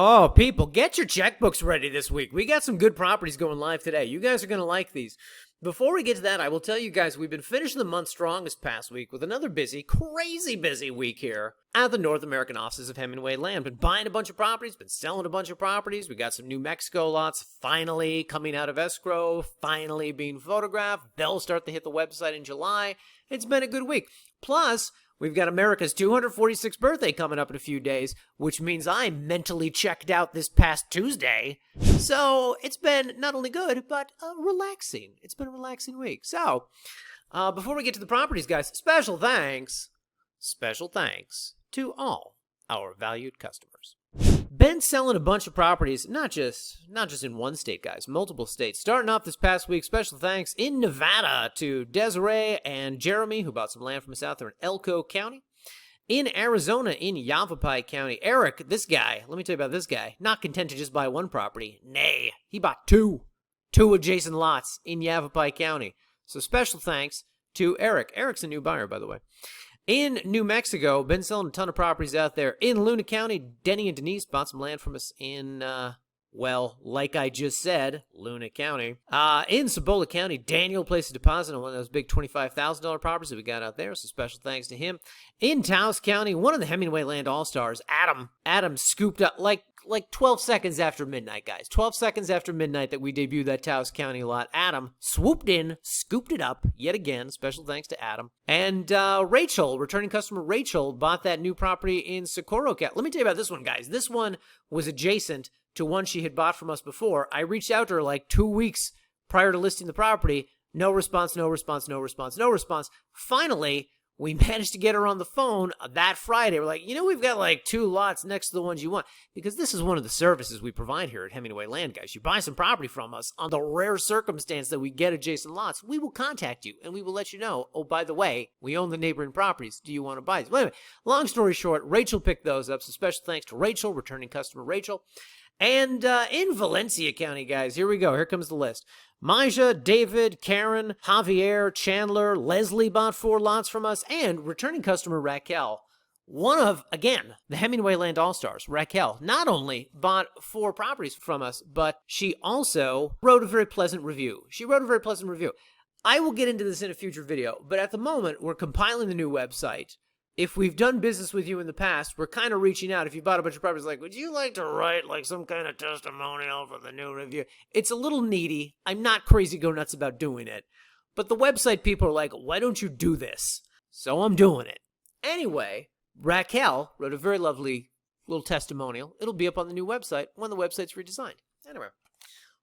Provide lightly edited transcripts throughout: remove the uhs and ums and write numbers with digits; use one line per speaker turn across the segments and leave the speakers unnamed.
Oh, people, get your checkbooks ready this week. We got some good properties going live today. You guys are going to like these. Before we get to that, I will tell you guys we've been finishing the month strong this past week with another busy, crazy busy week here at the North American offices of Hemingway Land. Been buying a bunch of properties, been selling a bunch of properties. We got some New Mexico lots finally coming out of escrow, finally being photographed. They'll start to hit the website in July. It's been a good week. Plus, we've got America's 246th birthday coming up in a few days, which means I mentally checked out this past Tuesday. So it's been not only good, but relaxing. It's been a relaxing week. So before we get to the properties, guys, special thanks to all our valued customers. Been selling a bunch of properties, not just in one state, guys, multiple states. Starting off this past week, special thanks in Nevada to Desiree and Jeremy, who bought some land from us out there in Elko County. In Arizona, in Yavapai County, Eric, this guy, let me tell you about this guy, not content to just buy one property. Nay, he bought two adjacent lots in Yavapai County. So special thanks to Eric. Eric's a new buyer, by the way. In New Mexico, been selling a ton of properties out there. In Luna County, Denny and Denise bought some land from us in, well, like I just said, Luna County. In Cibola County, Daniel placed a deposit on one of those big $25,000 properties that we got out there, so special thanks to him. In Taos County, one of the Hemingway Land All-Stars, Adam scooped up, like 12 seconds after midnight, guys. 12 seconds after midnight that we debuted that Taos County lot. Adam swooped in, scooped it up, yet again. Special thanks to Adam. And Rachel, returning customer Rachel, bought that new property in Socorro County. Let me tell you about this one, guys. This one was adjacent to one she had bought from us before. I reached out to her like 2 weeks prior to listing the property. No response, no response, no response, no response. Finally, we managed to get her on the phone that Friday. We're like, we've got like 2 lots next to the ones you want. Because this is one of the services we provide here at Hemingway Land, guys. You buy some property from us, on the rare circumstance that we get adjacent lots, we will contact you and we will let you know, oh, by the way, we own the neighboring properties. Do you want to buy these? Well, anyway, long story short, Rachel picked those up. So special thanks to Rachel, returning customer Rachel. And in Valencia County, guys, here we go. Here comes the list. Maja, David, Karen, Javier, Chandler, Leslie bought 4 lots from us, and returning customer Raquel, one of, again, the Hemingway Land All-Stars. Raquel not only bought 4 properties from us, but she also wrote a very pleasant review. I will get into this in a future video, but at the moment, we're compiling the new website. If we've done business with you in the past, we're kind of reaching out. If you bought a bunch of properties, like, would you like to write like some kind of testimonial for the new review? It's a little needy. I'm not crazy go nuts about doing it. But the website people are like, why don't you do this? So I'm doing it. Anyway, Raquel wrote a very lovely little testimonial. It'll be up on the new website when the website's redesigned. Anyway,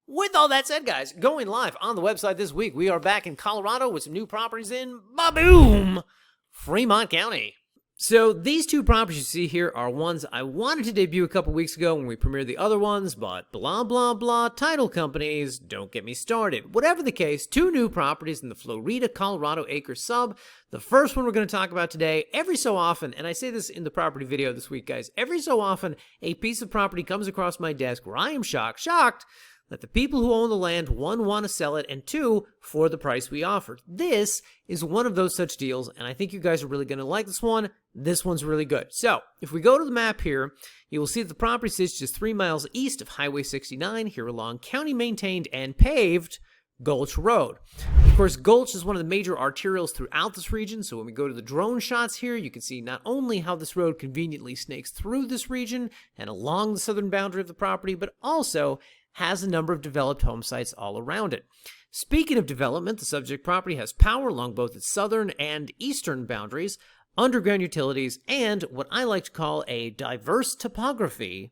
with all that said, guys, going live on the website this week, we are back in Colorado with some new properties in Ba-boom, Fremont County. So these 2 properties you see here are ones I wanted to debut a couple weeks ago when we premiered the other ones, but blah, blah, blah, title companies, don't get me started. Whatever the case, 2 new properties in the Florida, Colorado acre sub. The first one we're going to talk about today, every so often, and I say this in the property video this week, guys, every so often a piece of property comes across my desk where I am shocked that the people who own the land, 1, want to sell it, and 2, for the price we offered. This is one of those such deals, and I think you guys are really going to like this one. This one's really good. So, if we go to the map here, you will see that the property sits just 3 miles east of Highway 69, here along county-maintained and paved Gulch Road. Of course, Gulch is one of the major arterials throughout this region, so when we go to the drone shots here, you can see not only how this road conveniently snakes through this region and along the southern boundary of the property, but also has a number of developed home sites all around it. Speaking of development, the subject property has power along both its southern and eastern boundaries, underground utilities, and what I like to call a diverse topography,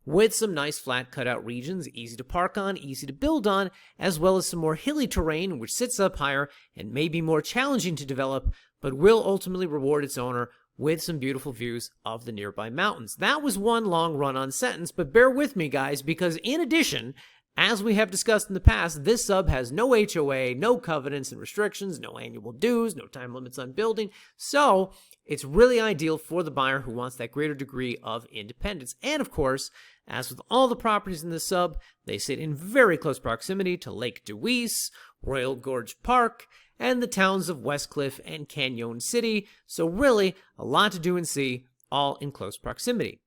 with some nice flat cutout regions, easy to park on, easy to build on, as well as some more hilly terrain which sits up higher and may be more challenging to develop, but will ultimately reward its owner with some beautiful views of the nearby mountains. That was one long run-on sentence, but bear with me, guys, because in addition, as we have discussed in the past, this sub has no HOA, no covenants and restrictions, no annual dues, no time limits on building, so it's really ideal for the buyer who wants that greater degree of independence. And of course, as with all the properties in this sub, they sit in very close proximity to Lake Deweese, Royal Gorge Park, and the towns of Westcliff and Canyon City, so really a lot to do and see, all in close proximity.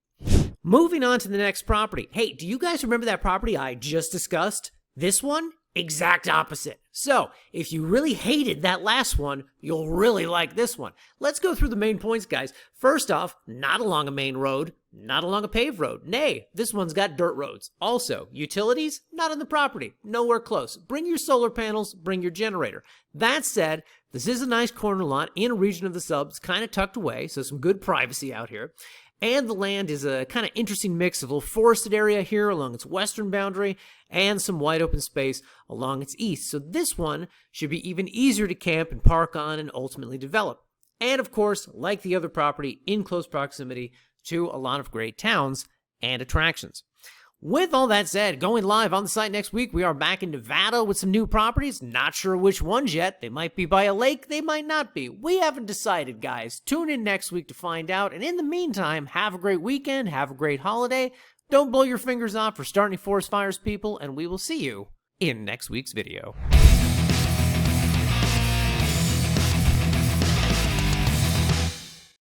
Moving on to the next property. Hey, do you guys remember that property I just discussed? This one? Exact opposite. So, if you really hated that last one, you'll really like this one. Let's go through the main points, guys. First off, not along a main road, not along a paved road. Nay, this one's got dirt roads. Also, utilities, not on the property, nowhere close. Bring your solar panels, bring your generator. That said, this is a nice corner lot in a region of the subs, kind of tucked away, so some good privacy out here. And the land is a kind of interesting mix of a little forested area here along its western boundary and some wide open space along its east. So this one should be even easier to camp and park on and ultimately develop. And of course, like the other property, in close proximity to a lot of great towns and attractions. With all that said, going live on the site next week, we are back in Nevada with some new properties. Not sure which ones yet. They might be by a lake, they might not be. We haven't decided, guys. Tune in next week to find out. And in the meantime, have a great weekend, have a great holiday. Don't blow your fingers off for starting forest fires, people, and we will see you in next week's video.